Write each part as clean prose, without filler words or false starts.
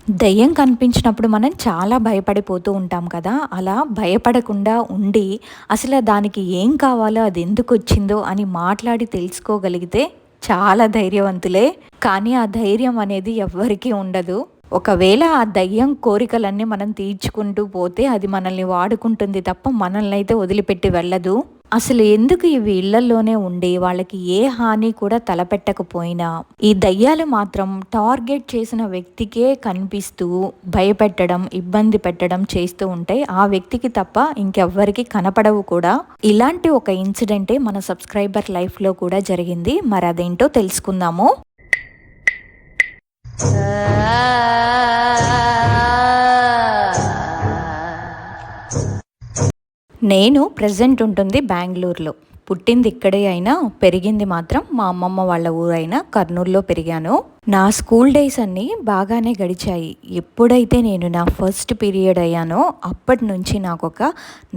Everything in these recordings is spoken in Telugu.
దెయ్యం కనిపించినప్పుడు మనం చాలా భయపడిపోతూ ఉంటాం కదా! అలా భయపడకుండా ఉండి, అసలు దానికి ఏం కావాలో, అది ఎందుకొచ్చిందో అని మాట్లాడి తెలుసుకోగలిగితే చాలా ధైర్యవంతులే. కానీ ఆ ధైర్యం అనేది ఎవ్వరికీ ఉండదు. ఒకవేళ ఆ దయ్యం కోరికలన్నీ మనం తీర్చుకుంటూ పోతే అది మనల్ని వాడుకుంటుంది తప్ప మనల్నయితే వదిలిపెట్టి వెళ్ళదు. అసలు ఎందుకు ఇవి ఇళ్లల్లోనే ఉండి వాళ్ళకి ఏ హాని కూడా తలపెట్టకపోయినా, ఈ దయ్యాలు మాత్రం టార్గెట్ చేసిన వ్యక్తికే కనిపిస్తూ భయపెట్టడం, ఇబ్బంది పెట్టడం చేస్తూ ఉంటాయి. ఆ వ్యక్తికి తప్ప ఇంకెవ్వరికి కనపడవు కూడా. ఇలాంటి ఒక ఇన్సిడెంటే మన సబ్స్క్రైబర్ లైఫ్లో కూడా జరిగింది. మరి అదేంటో తెలుసుకుందాము. నేను ప్రెజెంట్ ఉంటుంది బెంగళూరులో. పుట్టింది ఇక్కడే అయినా పెరిగింది మాత్రం మా అమ్మమ్మ వాళ్ళ ఊరైన కర్నూలులో పెరిగాను. నా స్కూల్ డేస్ అన్నీ బాగానే గడిచాయి. ఎప్పుడైతే నేను నా ఫస్ట్ పీరియడ్ అయ్యానో అప్పటి నుంచి నాకు ఒక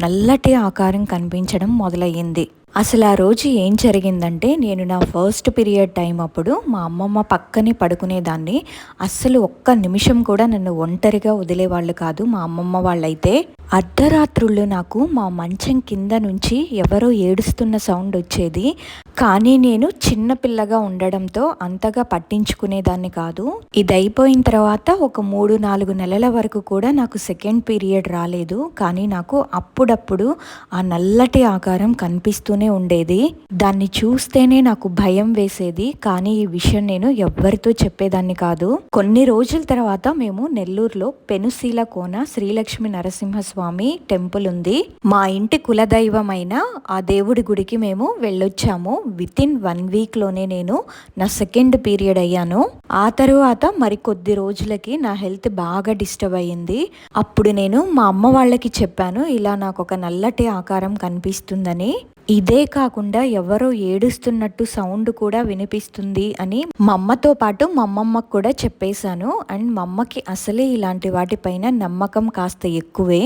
నల్లటి ఆకారం కనిపించడం మొదలయ్యింది. అసలు ఆ రోజు ఏం జరిగిందంటే, నేను నా ఫస్ట్ పీరియడ్ టైం అప్పుడు మా అమ్మమ్మ పక్కనే పడుకునేదాన్ని. అస్సలు ఒక్క నిమిషం కూడా నన్ను ఒంటరిగా వదిలేవాళ్ళు కాదు మా అమ్మమ్మ వాళ్ళైతే. అర్ధరాత్రుళ్ళు నాకు మా మంచం కింద నుంచి ఎవరో ఏడుస్తున్న సౌండ్ వచ్చేది. కానీ నేను చిన్నపిల్లగా ఉండడంతో అంతగా పట్టించుకునేదాన్ని కాదు. ఇది అయిపోయిన తర్వాత ఒక 3-4 నెలల వరకు కూడా నాకు సెకండ్ పీరియడ్ రాలేదు. కానీ నాకు అప్పుడప్పుడు ఆ నల్లటి ఆకారం కనిపిస్తూనే ఉండేది. దాన్ని చూస్తేనే నాకు భయం వేసేది. కానీ ఈ విషయం నేను ఎవ్వరితో చెప్పేదాన్ని కాదు. కొన్ని రోజుల తర్వాత మేము నెల్లూరులో పెనుశీల కోన శ్రీలక్ష్మి నరసింహస్వామి టెంపుల్ ఉంది. మా ఇంటి కులదైవమైన ఆ దేవుడి గుడికి మేము వెళ్ళొచ్చాము. వితిన్ 1 వీక్లోనే నేను నా సెకండ్ పీరియడ్ అయ్యాను. ఆ తరువాత మరి కొద్ది రోజులకి నా హెల్త్ బాగా డిస్టర్బ్ అయ్యింది. అప్పుడు నేను మా అమ్మ వాళ్ళకి చెప్పాను, ఇలా నాకు ఒక నల్లటి ఆకారం కనిపిస్తుందని. ఇదే కాకుండా ఎవరో ఏడుస్తున్నట్టు సౌండ్ కూడా వినిపిస్తుంది అని మా అమ్మతో పాటు మా అమ్మమ్మకు కూడా చెప్పేశాను. అండ్ మా అమ్మకి అసలే ఇలాంటి వాటిపైన నమ్మకం కాస్త ఎక్కువే.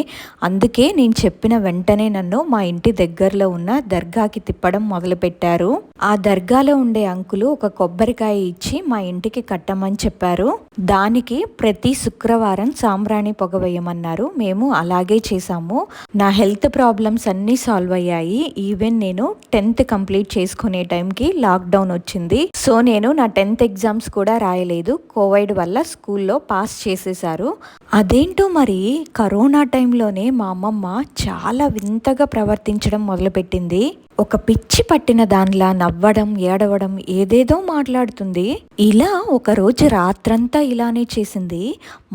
అందుకే నేను చెప్పిన వెంటనే నన్ను మా ఇంటి దగ్గరలో ఉన్న దర్గాకి తిప్పడం మొదలుపెట్టారు. ఆ దర్గాలో ఉండే అంకులు ఒక కొబ్బరికాయ ఇచ్చి మా ఇంటికి కట్టమని చెప్పారు. దానికి ప్రతి శుక్రవారం సాంబ్రాణి పొగ వేయమన్నారు. మేము అలాగే చేసాము. నా హెల్త్ ప్రాబ్లమ్స్ అన్నీ సాల్వ్ అయ్యాయి. ఈవెన్ నేను 10th కంప్లీట్ చేసుకునే టైంకి లాక్డౌన్ వచ్చింది. సో నేను నా 10th ఎగ్జామ్స్ కూడా రాయలేదు. కోవిడ్ వల్ల స్కూల్లో పాస్ చేసేశారు. అదేంటో మరి కరోనా టైంలోనే మా అమ్మమ్మ చాలా వింతగా ప్రవర్తించడం మొదలుపెట్టింది. ఒక పిచ్చి పట్టిన దానిలా నవ్వడం, ఏడవడం, ఏదేదో మాట్లాడుతుంది. ఇలా ఒకరోజు రాత్రంతా ఇలానే చేసింది.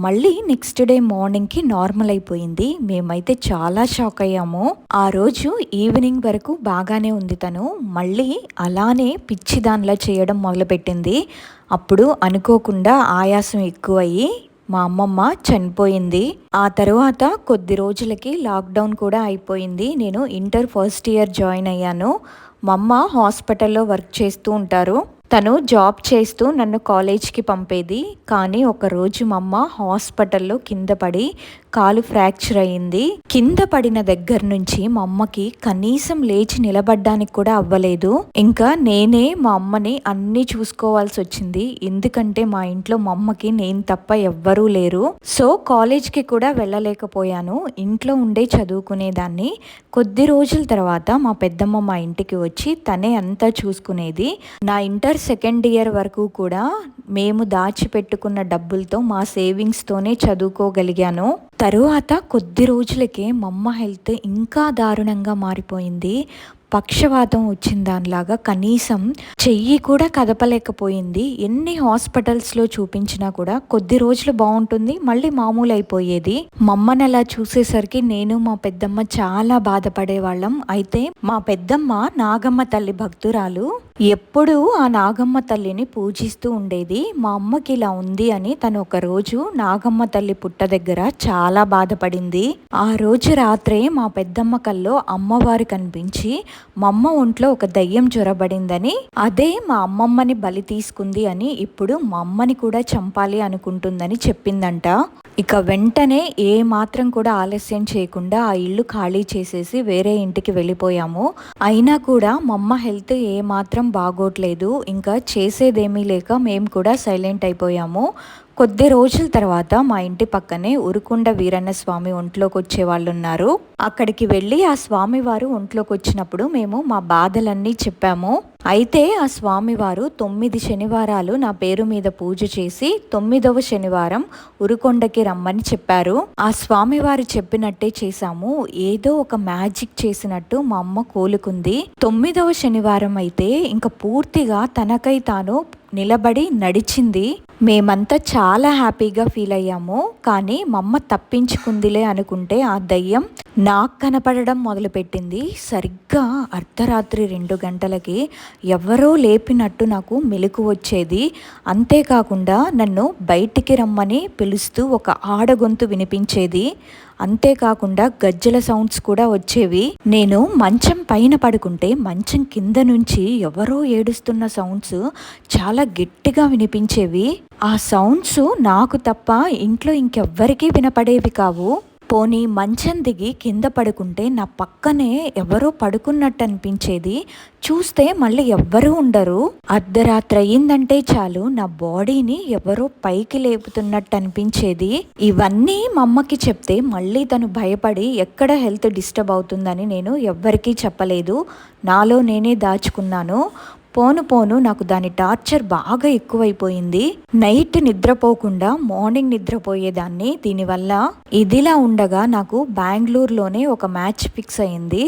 మళ్ళీ నెక్స్ట్ డే మార్నింగ్కి నార్మల్ అయిపోయింది. మేమైతే చాలా షాక్ అయ్యాము. ఆ రోజు ఈవినింగ్ వరకు బాగానే ఉంది తను. మళ్ళీ అలానే పిచ్చి దానిలా చేయడం మొదలుపెట్టింది. అప్పుడు అనుకోకుండా ఆయాసం ఎక్కువయ్యి మా అమ్మమ్మ చనిపోయింది. ఆ తర్వాత కొద్ది రోజులకి లాక్డౌన్ కూడా అయిపోయింది. నేను ఇంటర్ ఫస్ట్ ఇయర్ జాయిన్ అయ్యాను. మా అమ్మ హాస్పిటల్లో వర్క్ చేస్తూ ఉంటారు. తను జాబ్ చేస్తూ నన్ను కాలేజ్కి పంపేది. కానీ ఒకరోజు మా అమ్మ హాస్పిటల్లో కింద పడి కాలు ఫ్రాక్చర్ అయ్యింది. కింద పడిన దగ్గర నుంచి మా అమ్మకి కనీసం లేచి నిలబడ్డానికి కూడా అవ్వలేదు. ఇంకా నేనే మా అమ్మని అన్నీ చూసుకోవాల్సి వచ్చింది. ఎందుకంటే మా ఇంట్లో మా అమ్మకి నేను తప్ప ఎవ్వరూ లేరు. సో కాలేజ్కి కూడా వెళ్ళలేకపోయాను. ఇంట్లో ఉండే చదువుకునేదాన్ని. కొద్ది రోజుల తర్వాత మా పెద్దమ్మ మా ఇంటికి వచ్చి తనే అంతా చూసుకునేది. నా ఇంటర్ సెకండ్ ఇయర్ వరకు కూడా మేము దాచిపెట్టుకున్న డబ్బులతో మా సేవింగ్స్తోనే చదువుకోగలిగాను. తరువాత కొద్ది రోజులకే మా అమ్మ హెల్త్ ఇంకా దారుణంగా మారిపోయింది. పక్షవాతం వచ్చిన దానిలాగా కనీసం చెయ్యి కూడా కదపలేకపోయింది. ఎన్ని హాస్పిటల్స్లో చూపించినా కూడా కొద్ది రోజులు బాగుంటుంది, మళ్ళీ మామూలు అయిపోయేది. మా అమ్మని అలా చూసేసరికి నేను మా పెద్దమ్మ చాలా బాధపడేవాళ్ళం. అయితే మా పెద్దమ్మ నాగమ్మ తల్లి భక్తురాలు. ఎప్పుడూ ఆ నాగమ్మ తల్లిని పూజిస్తూ ఉండేది. మా అమ్మకి ఇలా ఉంది అని తను ఒక రోజు నాగమ్మ తల్లి పుట్ట దగ్గర చాలా బాధపడింది. ఆ రోజు రాత్రే మా పెద్దమ్మ కల్లో అమ్మవారు కనిపించి మా అమ్మ ఒంట్లో ఒక దయ్యం జ్వరబడిందని, అదే మా అమ్మమ్మని బలి తీసుకుంది అని, ఇప్పుడు మా అమ్మని కూడా చంపాలి అనుకుంటుందని చెప్పిందంట. ఇక వెంటనే ఏ మాత్రం కూడా ఆలస్యం చేయకుండా ఆ ఇల్లు ఖాళీ చేసేసి వేరే ఇంటికి వెళ్ళిపోయాము. అయినా కూడా మా అమ్మ హెల్త్ ఏ మాత్రం బాగోట్లేదు. ఇంకా చేసేదేమీ లేక మేము కూడా సైలెంట్ అయిపోయాము. కొద్ది రోజుల తర్వాత మా ఇంటి పక్కనే ఉరుకుండ వీరన్న స్వామి ఒంట్లోకి వచ్చే వాళ్ళు ఉన్నారు. అక్కడికి వెళ్ళి ఆ స్వామివారు ఒంట్లోకి వచ్చినప్పుడు మేము మా బాధలన్నీ చెప్పాము. అయితే ఆ స్వామివారు 9 శనివారాలు నా పేరు మీద పూజ చేసి 9వ శనివారం ఉరుకొండకి రమ్మని చెప్పారు. ఆ స్వామివారు చెప్పినట్టే చేశాము. ఏదో ఒక మ్యాజిక్ చేసినట్టు మా అమ్మ కోలుకుంది. 9వ శనివారం అయితే ఇంకా పూర్తిగా తనకై తాను నిలబడి నడిచింది. మేమంతా చాలా హ్యాపీగా ఫీల్ అయ్యాము. కానీ మా అమ్మ తప్పించుకుందిలే అనుకుంటే ఆ దయ్యం నాకు కనపడడం మొదలుపెట్టింది. సరిగ్గా అర్ధరాత్రి 2 గంటలకి ఎవరో లేపినట్టు నాకు మెలకు వచ్చేది. అంతేకాకుండా నన్ను బయటికి రమ్మని పిలుస్తూ ఒక ఆడగొంతు వినిపించేది. అంతేకాకుండా గజ్జల సౌండ్స్ కూడా వచ్చేవి. నేను మంచం పైన పడుకుంటే మంచం కింద నుంచి ఎవరో ఏడుస్తున్న సౌండ్స్ చాలా గట్టిగా వినిపించేవి. ఆ సౌండ్స్ నాకు తప్ప ఇంట్లో ఇంకెవ్వరికీ వినపడేవి కావు. పోనీ మంచం దిగి కింద పడుకుంటే నా పక్కనే ఎవరో పడుకున్నట్టు అనిపించేది. చూస్తే మళ్ళీ ఎవ్వరూ ఉండరు. అర్ధరాత్రి అయ్యిందంటే చాలు నా బాడీని ఎవరో పైకి లేపుతున్నట్టు అనిపించేది. ఇవన్నీ మా అమ్మకి చెప్తే మళ్ళీ తను భయపడి ఎక్కడ హెల్త్ డిస్టర్బ్ అవుతుందని నేను ఎవ్వరికీ చెప్పలేదు. నాలో నేనే దాచుకున్నాను. పోను పోను నాకు దాని టార్చర్ బాగా ఎక్కువైపోయింది. నైట్ నిద్రపోకుండా మార్నింగ్ నిద్రపోయేదాన్ని దీనివల్ల. ఇదిలా ఉండగా నాకు బెంగళూరులోనే ఒక మ్యాచ్ ఫిక్స్ అయింది.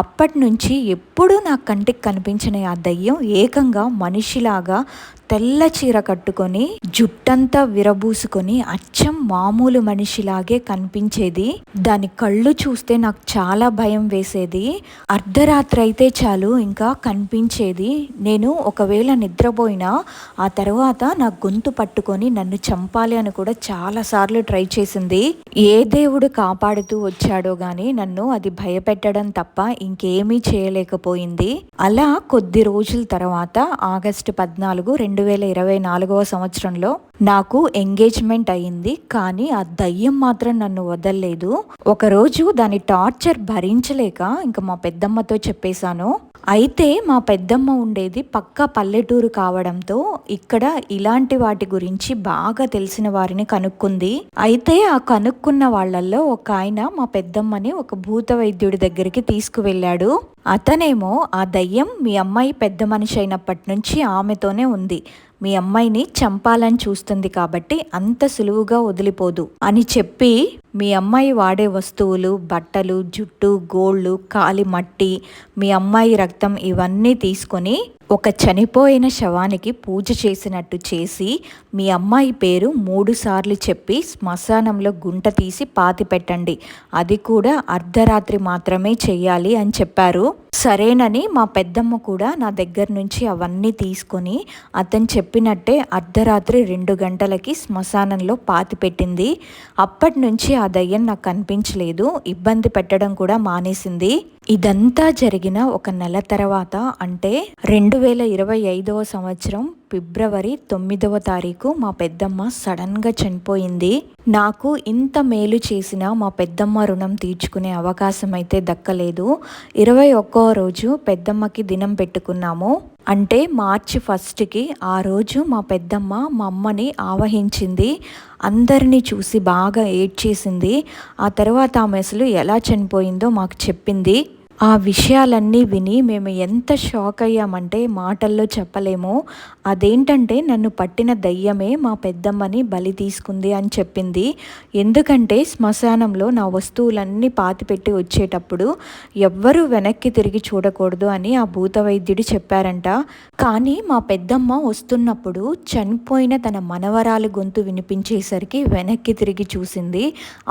అప్పటి నుంచి ఎప్పుడూ నా కంటికి కనిపించిన ఆ దయ్యం ఏకంగా మనిషిలాగా తెల్ల చీర కట్టుకొని జుట్టంతా విరబూసుకొని అచ్చం మామూలు మనిషిలాగే కనిపించేది. దాని కళ్ళు చూస్తే నాకు చాలా భయం వేసేది. అర్ధరాత్రి అయితే చాలు ఇంకా కనిపించేది. నేను ఒకవేళ నిద్రపోయినా ఆ తర్వాత నా గొంతు పట్టుకొని నన్ను చంపాలి అని కూడా చాలా సార్లు ట్రై చేసింది. ఏ దేవుడు కాపాడుతూ వచ్చాడో గాని నన్ను అది భయపెట్టడం తప్ప ఇంకేమీ చేయలేకపోయింది. అలా కొద్ది రోజుల తర్వాత ఆగస్టు 14, 2024వ సంవత్సరంలో నాకు ఎంగేజ్మెంట్ అయ్యింది. కానీ ఆ దయ్యం మాత్రం నన్ను వదలలేదు. ఒకరోజు దాని టార్చర్ భరించలేక ఇంకా మా పెద్దమ్మతో చెప్పేశాను. అయితే మా పెద్దమ్మ ఉండేది పక్క పల్లెటూరు కావడంతో ఇక్కడ ఇలాంటి వాటి గురించి బాగా తెలిసిన వారిని కనుక్కుంది. అయితే ఆ కనుక్కున్న వాళ్ళల్లో ఒక ఆయన మా పెద్దమ్మని ఒక భూత వైద్యుడి దగ్గరికి తీసుకువెళ్ళాడు. అతనేమో ఆ దయ్యం మీ అమ్మాయి పెద్ద మనిషి అయినప్పటి నుంచి ఆమెతోనే ఉంది, మీ అమ్మాయిని చంపాలని చూస్తుంది కాబట్టి అంత సులువుగా వదిలిపోదు అని చెప్పి మీ అమ్మాయి వాడే వస్తువులు, బట్టలు, జుట్టు, గోళ్ళు, కాలి మట్టి, మీ అమ్మాయి రక్తం ఇవన్నీ తీసుకొని ఒక చనిపోయిన శవానికి పూజ చేసినట్టు చేసి మీ అమ్మాయి పేరు 3 సార్లు చెప్పి శ్మశానంలో గుంట తీసి పాతి పెట్టండి, అది కూడా అర్ధరాత్రి మాత్రమే చెయ్యాలి అని చెప్పారు. సరేనని మా పెద్దమ్మ కూడా నా దగ్గర నుంచి అవన్నీ తీసుకొని అతను చెప్పినట్టే అర్ధరాత్రి 2 గంటలకి శ్మశానంలో పాతి పెట్టింది. అప్పటి నుంచి ఆ దయ్యం నాకు కనిపించలేదు. ఇబ్బంది పెట్టడం కూడా మానేసింది. ఇదంతా జరిగిన ఒక నెల తర్వాత అంటే 2025వ సంవత్సరం ఫిబ్రవరి 9వ తారీఖు మా పెద్దమ్మ సడన్గా చనిపోయింది. నాకు ఇంత మేలు చేసిన మా పెద్దమ్మ రుణం తీర్చుకునే అవకాశం అయితే దక్కలేదు. 21వ రోజు పెద్దమ్మకి దినం పెట్టుకున్నాము. అంటే మార్చి 1కి ఆ రోజు మా పెద్దమ్మ మా అమ్మని ఆవహించింది. అందరినీ చూసి బాగా ఏడ్చేసింది. ఆ తర్వాత ఆమె అసలు ఎలా చనిపోయిందో మాకు చెప్పింది. ఆ విషయాలన్నీ విని మేము ఎంత షాక్ అయ్యామంటే మాటల్లో చెప్పలేము. అదేంటంటే నన్ను పట్టిన దయ్యమే మా పెద్దమ్మని బలి తీసుకుంది అని చెప్పింది. ఎందుకంటే శ్మశానంలో నా వస్తువులన్నీ పాతిపెట్టి వచ్చేటప్పుడు ఎవ్వరూ వెనక్కి తిరిగి చూడకూడదు అని ఆ భూత వైద్యుడు చెప్పారంట. కానీ మా పెద్దమ్మ వస్తున్నప్పుడు చనిపోయిన తన మనవరాలు గొంతు వినిపించేసరికి వెనక్కి తిరిగి చూసింది.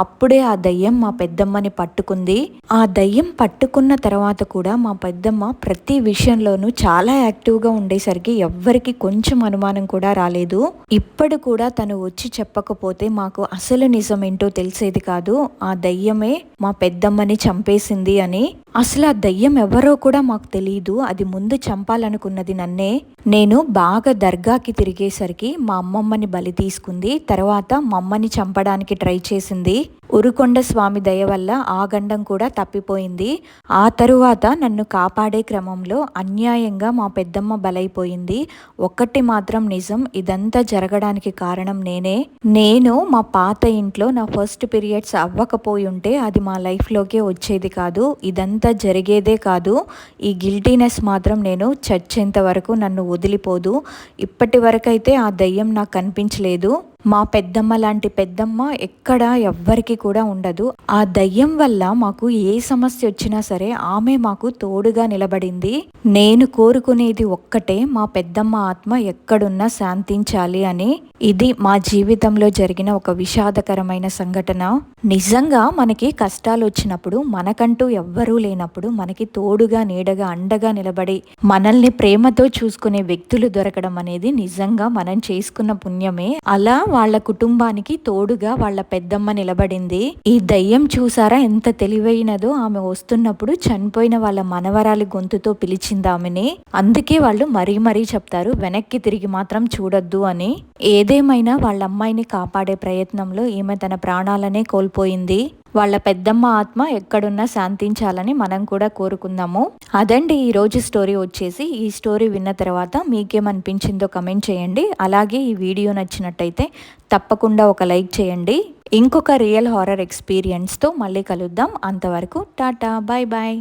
అప్పుడే ఆ దయ్యం మా పెద్దమ్మని పట్టుకుంది. ఆ దయ్యం పట్టుకున్న తర్వాత కూడా మా పెద్దమ్మ ప్రతి విషయంలోనూ చాలా యాక్టివ్గా ఉండేసరికి ఎవ్వరికి కొంచెం అనుమానం కూడా రాలేదు. ఇప్పుడు కూడా తను వచ్చి చెప్పకపోతే మాకు అసలు నిజమేంటో తెలిసేది కాదు. ఆ దయ్యమే మా పెద్దమ్మని చంపేసింది అని. అసలు ఆ దయ్యం ఎవరో కూడా మాకు తెలియదు. అది ముందు చంపాలనుకున్నది నన్నే. నేను బాగా దర్గాకి తిరిగేసరికి మా అమ్మమ్మని బలి తీసుకుంది. తర్వాత మా అమ్మని చంపడానికి ట్రై చేసింది. ఉరుకొండ స్వామి దయ వల్ల ఆ గండం కూడా తప్పిపోయింది. ఆ తరువాత నన్ను కాపాడే క్రమంలో అన్యాయంగా మా పెద్దమ్మ బలైపోయింది. ఒక్కటి మాత్రం నిజం, ఇదంతా జరగడానికి కారణం నేను మా పాత ఇంట్లో నా ఫస్ట్ పీరియడ్స్ అవ్వకపోయి ఉంటే అది మా లైఫ్లోకే వచ్చేది కాదు, ఇదంతా జరిగేదే కాదు. ఈ గిల్టీనెస్ మాత్రం నేను చచ్చేంత వరకు నన్ను వదిలిపోదు. ఇప్పటి వరకైతే ఆ దయ్యం నాకు కనిపించలేదు. మా పెద్దమ్మ లాంటి పెద్దమ్మ ఎక్కడ ఎవ్వరికి కూడా ఉండదు. ఆ దయ్యం వల్ల మాకు ఏ సమస్య వచ్చినా సరే ఆమె మాకు తోడుగా నిలబడింది. నేను కోరుకునేది ఒక్కటే, మా పెద్దమ్మ ఆత్మ ఎక్కడున్నా శాంతించాలి అని. ఇది మా జీవితంలో జరిగిన ఒక విషాదకరమైన సంఘటన. నిజంగా మనకి కష్టాలు వచ్చినప్పుడు, మనకంటూ ఎవ్వరూ లేనప్పుడు మనకి తోడుగా నీడగా అండగా నిలబడి మనల్ని ప్రేమతో చూసుకునే వ్యక్తులు దొరకడం అనేది నిజంగా మనం చేసుకున్న పుణ్యమే. అలా వాళ్ళ కుటుంబానికి తోడుగా వాళ్ళ పెద్దమ్మ నిలబడింది. ఈ దయ్యం చూసారా ఎంత తెలివైనదో, ఆమె వస్తున్నప్పుడు చనిపోయిన వాళ్ళ మనవరాలి గొంతుతో పిలిచింది ఆమెని. అందుకే వాళ్ళు మరీ చెప్తారు, వెనక్కి తిరిగి మాత్రం చూడొద్దు అని. ఏదేమైనా వాళ్ళ అమ్మాయిని కాపాడే ప్రయత్నంలో ఈమె తన ప్రాణాలనే కోల్పోయింది. వాళ్ళ పెద్దమ్మ ఆత్మ ఎక్కడున్నా శాంతించాలని మనం కూడా కోరుకుందాము. అదండి ఈరోజు స్టోరీ వచ్చేసి. ఈ స్టోరీ విన్న తర్వాత మీకేమనిపించిందో కమెంట్ చేయండి. అలాగే ఈ వీడియో నచ్చినట్టయితే తప్పకుండా ఒక లైక్ చేయండి. ఇంకొక రియల్ హారర్ ఎక్స్పీరియన్స్తో మళ్ళీ కలుద్దాం. అంతవరకు టాటా, బాయ్ బాయ్.